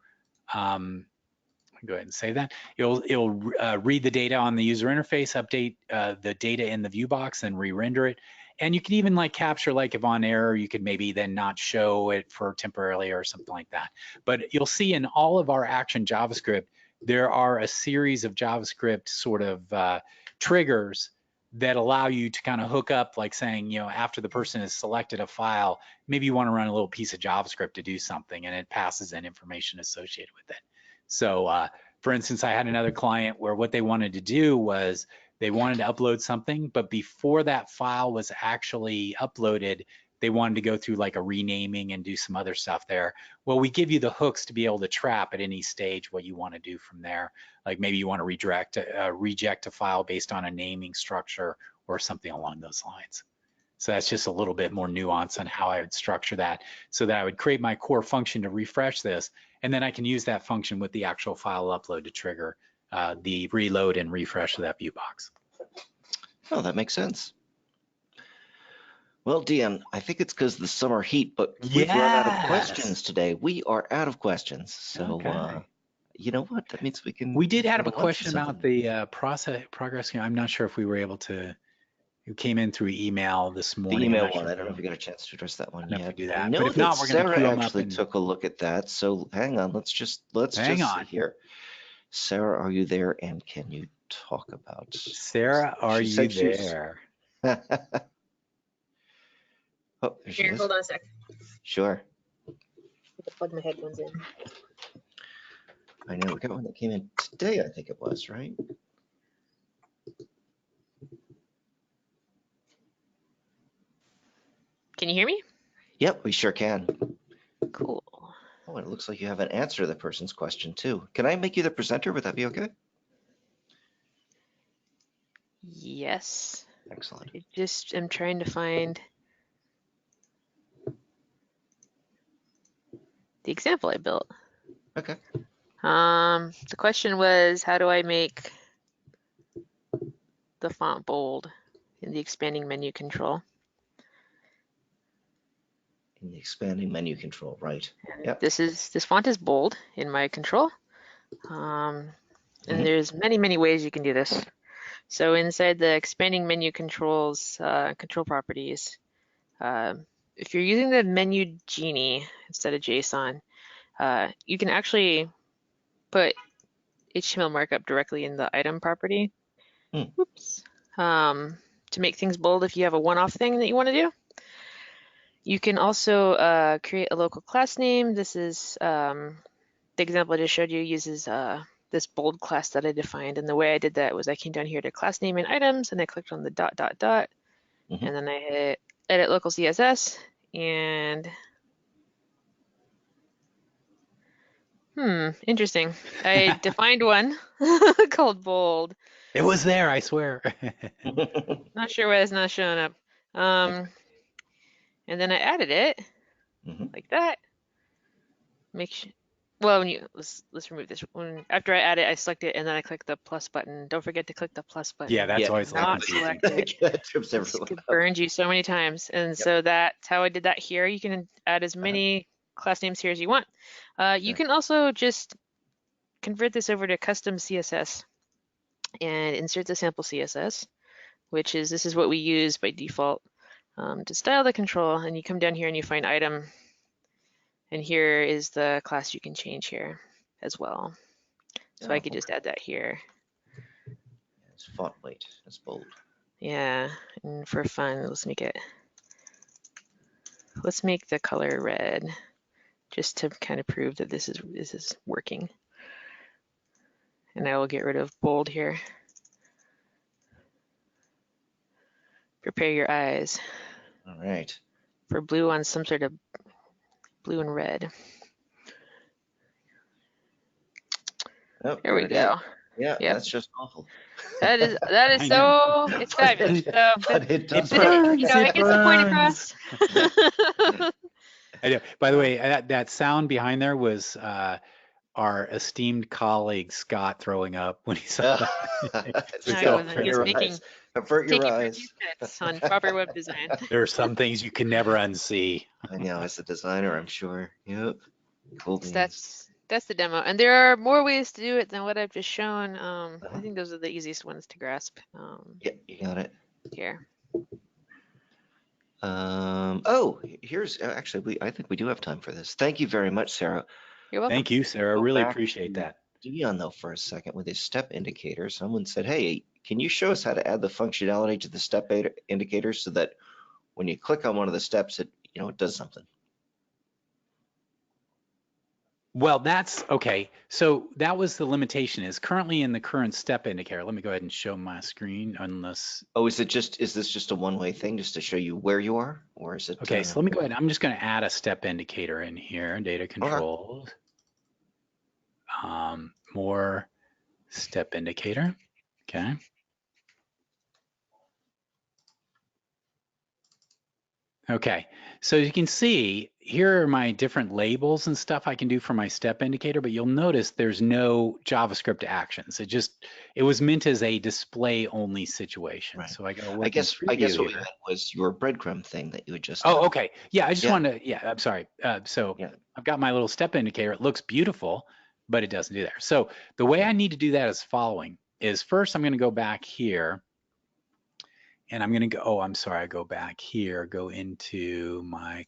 Go ahead and save that. It'll read the data on the user interface, update the data in the view box, and re-render it. And you can even like capture, like if on error, you could maybe then not show it for temporarily or something like that. But you'll see in all of our action JavaScript, there are a series of JavaScript sort of triggers that allow you to kind of hook up, like saying, you know, after the person has selected a file, maybe you want to run a little piece of JavaScript to do something, and it passes in information associated with it. So for instance, I had another client where what they wanted to do was they wanted to upload something, but before that file was actually uploaded, they wanted to go through like a renaming and do some other stuff there. Well, we give you the hooks to be able to trap at any stage what you want to do from there. Like maybe you want to reject a file based on a naming structure or something along those lines. So that's just a little bit more nuance on how I would structure that, so that I would create my core function to refresh this, and then I can use that function with the actual file upload to trigger the reload and refresh of that view box. Oh, that makes sense. Well, Dion, I think it's because of the summer heat, but we've run out of questions today. We are out of questions. So, okay. You know what? That means we can. We did have a question about the progress. I'm not sure if we were able to. It came in through email this morning. The email one. I don't know if we got a chance to address that one yet. Do I that. know But if that not, we're going to queue them up. Sarah actually took a look at that. So hang on. Let's just see here. Sarah, are you there? And can you talk about? Sarah, are you there? Oh, there she is. Hold on a sec. Sure. I'll plug my headphones in. I know we got one that came in today, I think it was, right? Can you hear me? Yep, we sure can. Cool. Oh, and it looks like you have an answer to the person's question too. Can I make you the presenter? Would that be okay? Yes. Excellent. I'm trying to find the example I built. Okay. The question was, how do I make the font bold in the expanding menu control? In the expanding menu control, right? Yep. This font is bold in my control. And there's many ways you can do this. So inside the expanding menu controls, control properties, if you're using the menu genie instead of JSON, you can actually put HTML markup directly in the item property. Oops. To make things bold if you have a one-off thing that you want to do. You can also create a local class name. This is the example I just showed you uses this bold class that I defined. And the way I did that was I came down here to class name and items, and I clicked on the ... And then I hit edit local CSS, and Interesting. I defined one called bold. It was there, I swear. Not sure why it's not showing up. And then I added it like that. Make sure. Well, let's remove this. After I add it, I select it and then I click the plus button. Don't forget to click the plus button. Yeah, that's always not selected. That trips It's everyone up. burned you so many times, and so that's how I did that here. You can add as many class names here as you want. You can also just convert this over to custom CSS and insert the sample CSS, which is this is what we use by default to style the control. And you come down here and you find item. And here is the class you can change here as well. So I could just add that here. It's font weight. It's bold. Yeah, and for fun, let's make the color red, just to kind of prove that this is working. And I will get rid of bold here. Prepare your eyes. All right. For blue on some sort of blue and red. Oh, there we go. Yeah, that's just awful. That is so. It's fabulous. So, it does. It gets the point across. I know. By the way, that sound behind there was our esteemed colleague Scott throwing up when he saw that. Avert your eyes. On proper web design. There are some things you can never unsee. I know, as a designer, I'm sure. Yep. Cool. That's the demo, and there are more ways to do it than what I've just shown. I think those are the easiest ones to grasp. Yeah, you got it. Here. Oh, here's actually, I think we do have time for this. Thank you very much, Sarah. You're welcome. Thank you, Sarah. I really appreciate that. Dion, though, for a second with his step indicator, someone said, hey, can you show us how to add the functionality to the step indicator so that when you click on one of the steps, it does something? Well, that's okay. So that was the limitation is currently in the current step indicator. Let me go ahead and show my screen unless. Oh, is this just a one-way thing just to show you where you are, or is it? Okay, so let me go ahead. I'm just going to add a step indicator in here, data controls. Okay. More step indicator. Okay. Okay, so you can see here are my different labels and stuff I can do for my step indicator, but you'll notice there's no JavaScript actions. It was meant as a display only situation. Right. So I guess what we had was your breadcrumb thing that you had just. Oh, okay. Yeah, I just wanted to, I'm sorry. I've got my little step indicator. It looks beautiful, but it doesn't do that. So the way I need to do that is following is first I'm going to go back here. And I'm going to go, I go back here, go into my,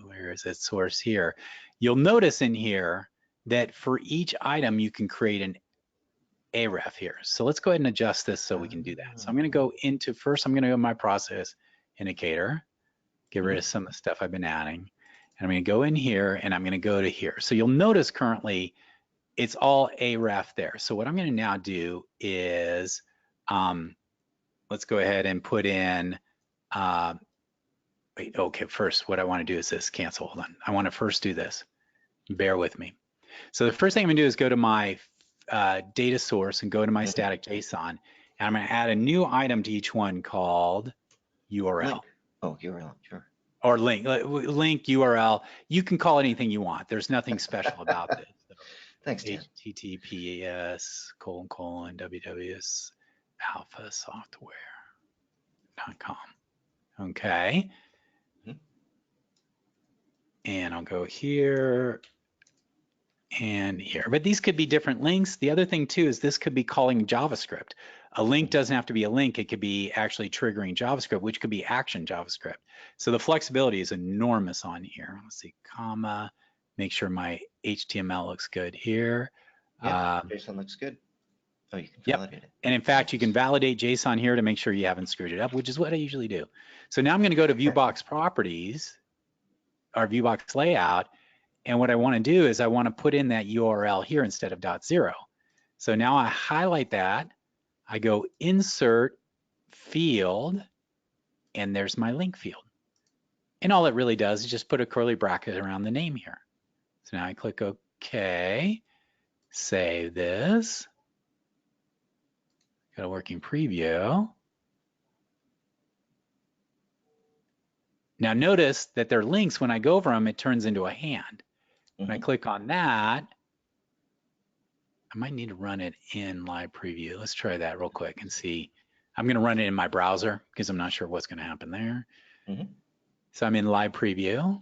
where is it, source here. You'll notice in here that for each item, you can create an aref here. So let's go ahead and adjust this so we can do that. So I'm going to go into, first I'm going to go to my process indicator, get rid of some of the stuff I've been adding. And I'm going to go in here and I'm going to go to here. So you'll notice currently it's all aref there. So what I'm going to now do is, let's go ahead and put in, first what I want to do is this, cancel, hold on. I want to first do this, bear with me. So the first thing I'm gonna do is go to my data source and go to my static JSON, and I'm gonna add a new item to each one called URL. Link. Oh, URL, sure. Or link URL. You can call it anything you want. There's nothing special about this. So thanks, Dan. https://wws alphasoftware.com. Okay. And I'll go here and here, but these could be different links. The other thing too is this could be calling JavaScript. A link doesn't have to be a link. It could be actually triggering JavaScript, which could be action JavaScript. So the flexibility is enormous on here. Let's see, comma, make sure my HTML looks good here. JSON looks good. Oh, you can validate it. And in fact, you can validate JSON here to make sure you haven't screwed it up, which is what I usually do. So now I'm going to go to Viewbox properties, or Viewbox layout. And what I want to do is I want to put in that URL here instead of .0. So now I highlight that. I go insert field, and there's my link field. And all it really does is just put a curly bracket around the name here. So now I click Okay, save this. Got a working preview. Now notice that they're links. When I go over them, it turns into a hand. When I click on that, I might need to run it in live preview. Let's try that real quick and see. I'm going to run it in my browser because I'm not sure what's going to happen there. So I'm in live preview.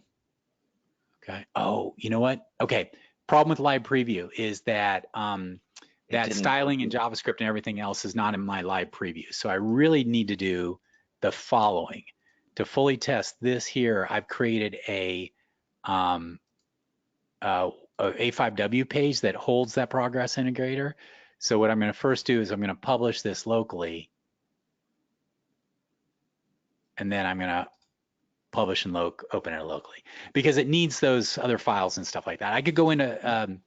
Okay. Oh, you know what? Okay. Problem with live preview is that that styling in JavaScript and everything else is not in my live preview. So I really need to do the following. To fully test this here, I've created a A5W page that holds that progress integrator. So what I'm going to first do is I'm going to publish this locally, and then I'm going to publish and open it locally because it needs those other files and stuff like that. I could go into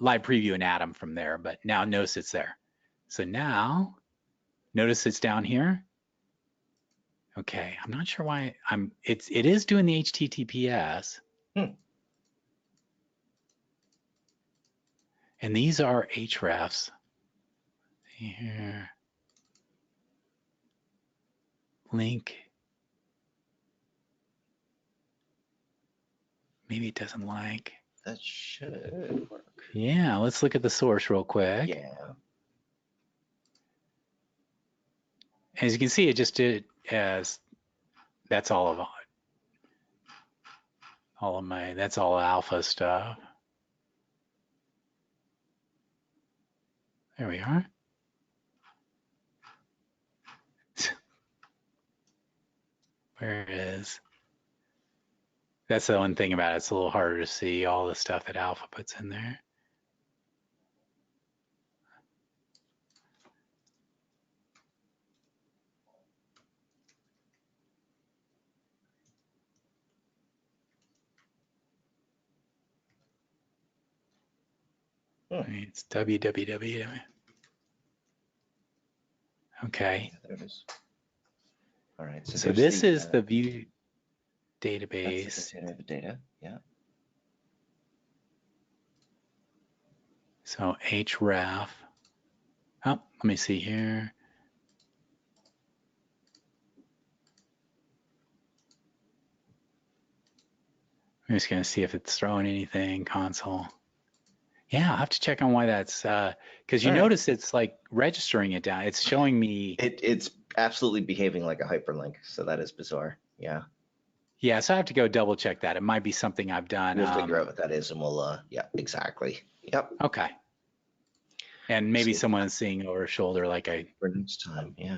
live preview and add them from there, but now notice it's there. So now notice it's down here. Okay, I'm not sure why it is doing the HTTPS. And these are hrefs. Here. Link. Maybe it doesn't like. That should work. Yeah, let's look at the source real quick. Yeah. As you can see, it just did as that's all of my, that's all alpha stuff. There we are. Where is? That's the one thing about it. It's a little harder to see all the stuff that alpha puts in there. It's www. Okay. Yeah, there it is. All right. So this is the view database. That's the container of the data. Yeah. So href. Oh, let me see here. I'm just going to see if it's throwing anything console. Yeah, I'll have to check on why that's because you notice it's like registering it down. It's showing me. It's absolutely behaving like a hyperlink. So that is bizarre. Yeah. Yeah, so I have to go double check that. It might be something I've done. We'll figure out what that is, and we'll yeah, exactly. Yep. Okay. And maybe someone's seeing over a shoulder like for next time. Yeah.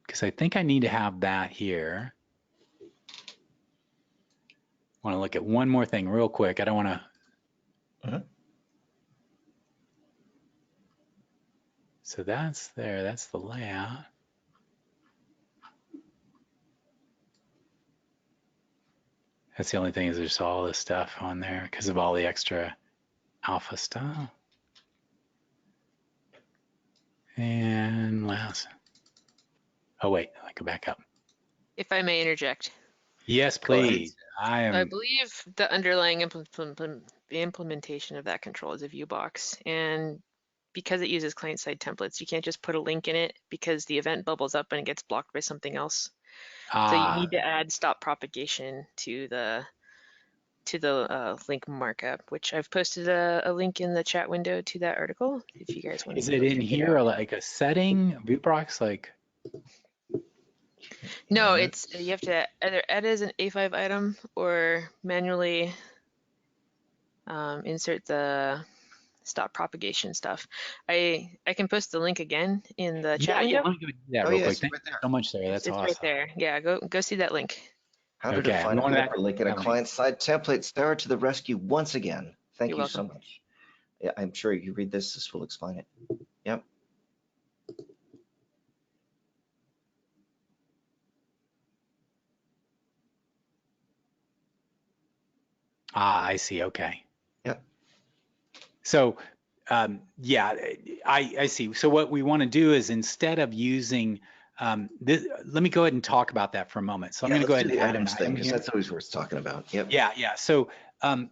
Because I think I need to have that here. I want to look at one more thing real quick. I don't want to. So that's there. That's the layout. That's the only thing is there's all this stuff on there because of all the extra alpha stuff. And last. Oh, wait, I go back up. If I may interject. Yes, please. I believe the underlying implementation of that control is a Viewbox. And because it uses client-side templates, you can't just put a link in it because the event bubbles up and it gets blocked by something else. So you need to add stop propagation to the link markup, which I've posted a link in the chat window to that article. If you guys want to. Is it in here like a setting, Viewbox, like? No, it's you have to either add as an A5 item or manually insert the stop propagation stuff. I can post the link again in the chat window. Yeah, let me go do that real quick. Thank you so much there. That's awesome. It's right there. Yeah, go see that link. How to define a hyperlink in a client-side template. Sarah to the rescue once again. Thank you so much. Yeah, I'm sure you read this will explain it. Yep. I see. Okay. Yep. So, yeah, I see. So what we want to do is instead of using let me go ahead and talk about that for a moment. So I'm going to go ahead and add an item because here. that's always worth talking about. Yep. Yeah. So, and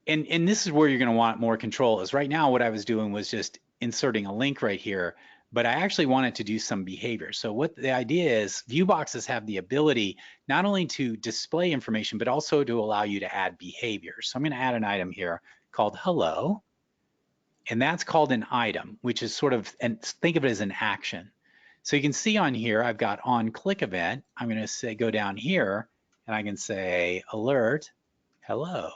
this is where you're going to want more control. Is right now what I was doing was just inserting a link right here, but I actually wanted to do some behavior. So what the idea is, Viewboxes have the ability not only to display information, but also to allow you to add behaviors. So I'm going to add an item here called hello, and that's called an item, which is sort of, and think of it as an action. So you can see on here, I've got on click event. I'm going to say, go down here and I can say alert, hello.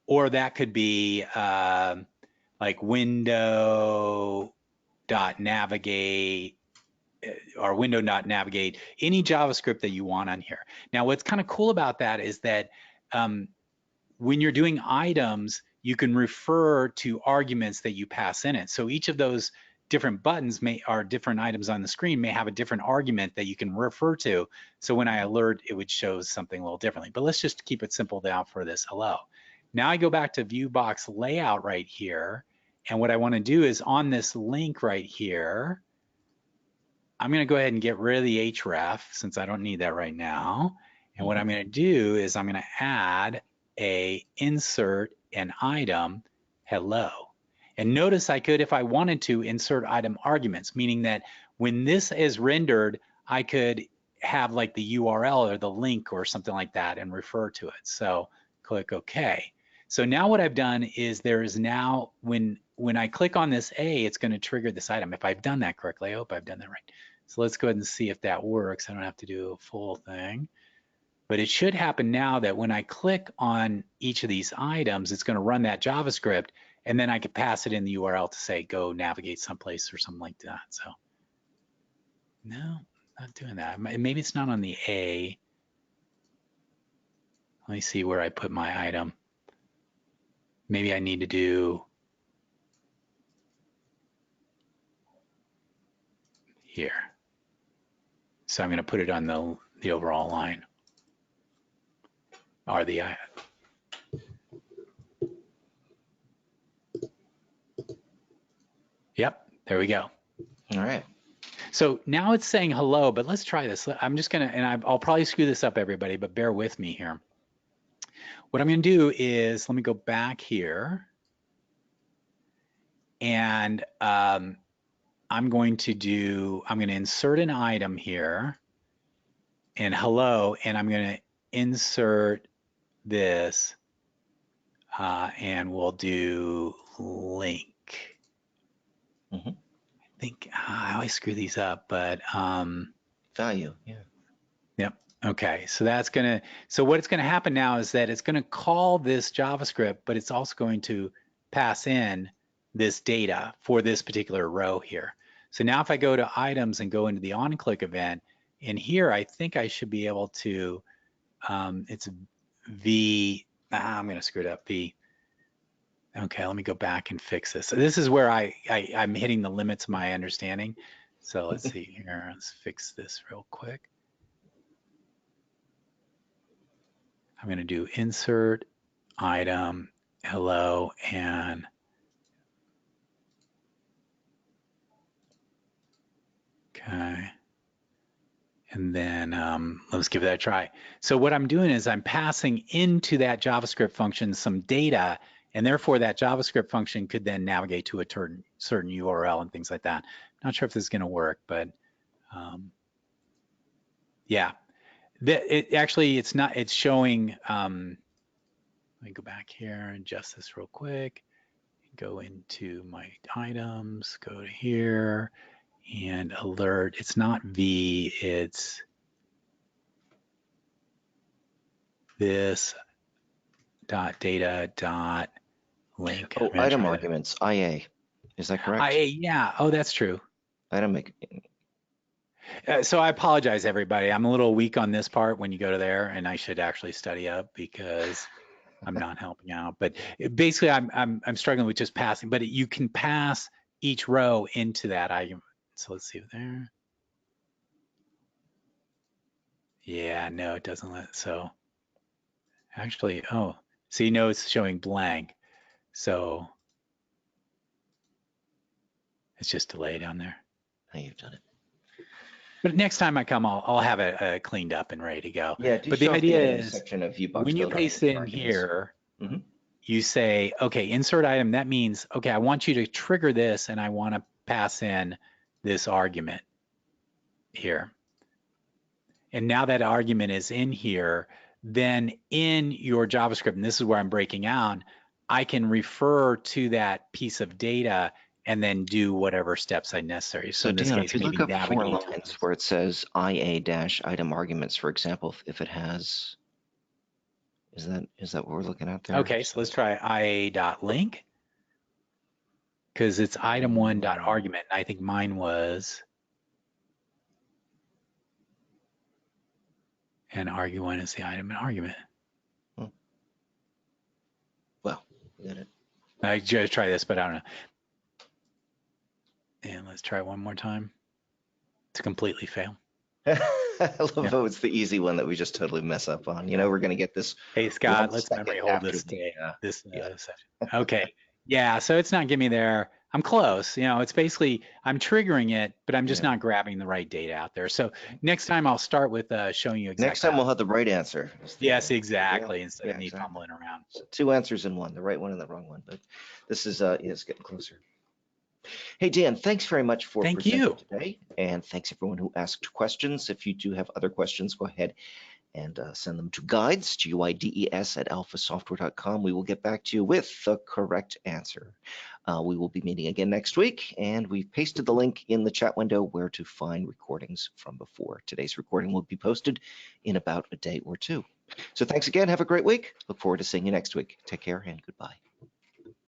Or that could be like window.navigate or window.navigate, any JavaScript that you want on here. Now, what's kind of cool about that is that when you're doing items, you can refer to arguments that you pass in it. So each of those different buttons are different items on the screen may have a different argument that you can refer to. So when I alert, it would show something a little differently. But let's just keep it simple down for this hello. Now I go back to Viewbox layout right here. And what I want to do is on this link right here, I'm going to go ahead and get rid of the href since I don't need that right now. And what I'm going to do is I'm going to add a insert an item hello. And notice I could, if I wanted to, insert item arguments, meaning that when this is rendered, I could have like the URL or the link or something like that and refer to it. So click OK. So now what I've done is there is now, when I click on this A, it's going to trigger this item. If I've done that correctly, I hope I've done that right. So let's go ahead and see if that works. I don't have to do a full thing. But it should happen now that when I click on each of these items, it's going to run that JavaScript, and then I could pass it in the URL to say, go navigate someplace or something like that. So no, not doing that. Maybe it's not on the A. Let me see where I put my item. Maybe I need to do here. So I'm going to put it on the overall line. Or the Yep, there we go. All right. So now it's saying hello, but let's try this. I'm just gonna, and I'll probably screw this up, everybody, but bear with me here. What I'm gonna do is, let me go back here, and I'm going to insert an item here, and hello, and I'm gonna insert this, and we'll do link. I think I always screw these up, but value, yeah. Yep. Okay. So that's gonna. So what it's gonna happen now is that it's gonna call this JavaScript, but it's also going to pass in this data for this particular row here. So now if I go to items and go into the on-click event, in here I think I should be able to. It's V. I'm gonna screw it up. V. Okay, let me go back and fix this. So this is where I'm hitting the limits of my understanding. So let's see here. Let's fix this real quick. I'm going to do insert item hello and okay. And then let's give that a try. So what I'm doing is I'm passing into that JavaScript function some data, and therefore that JavaScript function could then navigate to a certain URL and things like that. Not sure if this is going to work, but yeah. It's not, it's showing, let me go back here and adjust this real quick. Go into my items, go to here, and alert. It's not V, it's this dot data dot link. Oh, item arguments, IA. Is that correct? IA, yeah. Oh, that's true. Item. So I apologize, everybody. I'm a little weak on this part when you go to there, and I should actually study up because I'm not helping out. But basically, I'm struggling with just passing. But you can pass each row into that argument. So let's see there. Yeah, no, it doesn't let. So actually, oh, so you know it's showing blank. So it's just delayed on there. Now you've done it. But next time I come, I'll have it cleaned up and ready to go. Yeah, do But the show us idea the is section of Viewbox when you builder paste it in arguments. here, Mhm. you say, okay, insert item. That means, okay, I want you to trigger this and I want to pass in this argument here. And now that argument is in here, then in your JavaScript, and this is where I'm breaking out, I can refer to that piece of data and then do whatever steps I necessary. So in this Dion, case, if you maybe look up 4 navigate. lines where it says IA-item arguments, for example, if it has, is that what we're looking at there? Okay, so let's try ia.link because it's item1.argument. I think mine was, and argu1 is the item and argument. Well, we got it. I just try this, but I don't know. And let's try it one more time to completely fail. I love how it's the easy one that we just totally mess up on. You know, we're going to get this. Hey, Scott, 1 let's second memory hold after this the, session. Okay. Yeah, so it's not getting me there. I'm close. You know, it's basically, I'm triggering it, but I'm just not grabbing the right data out there. So next time I'll start with showing you exactly. Next time we'll have the right answer. Yes, exactly. Instead of me fumbling around. So 2 answers in one, the right one and the wrong one. But this is, it's getting closer. Hey, Dan, thanks very much for presenting today. And thanks everyone who asked questions. If you do have other questions, go ahead and send them to guides, GUIDES @alphasoftware.com. We will get back to you with the correct answer. We will be meeting again next week, and we've pasted the link in the chat window where to find recordings from before. Today's recording will be posted in about a day or 2. So thanks again. Have a great week. Look forward to seeing you next week. Take care and goodbye.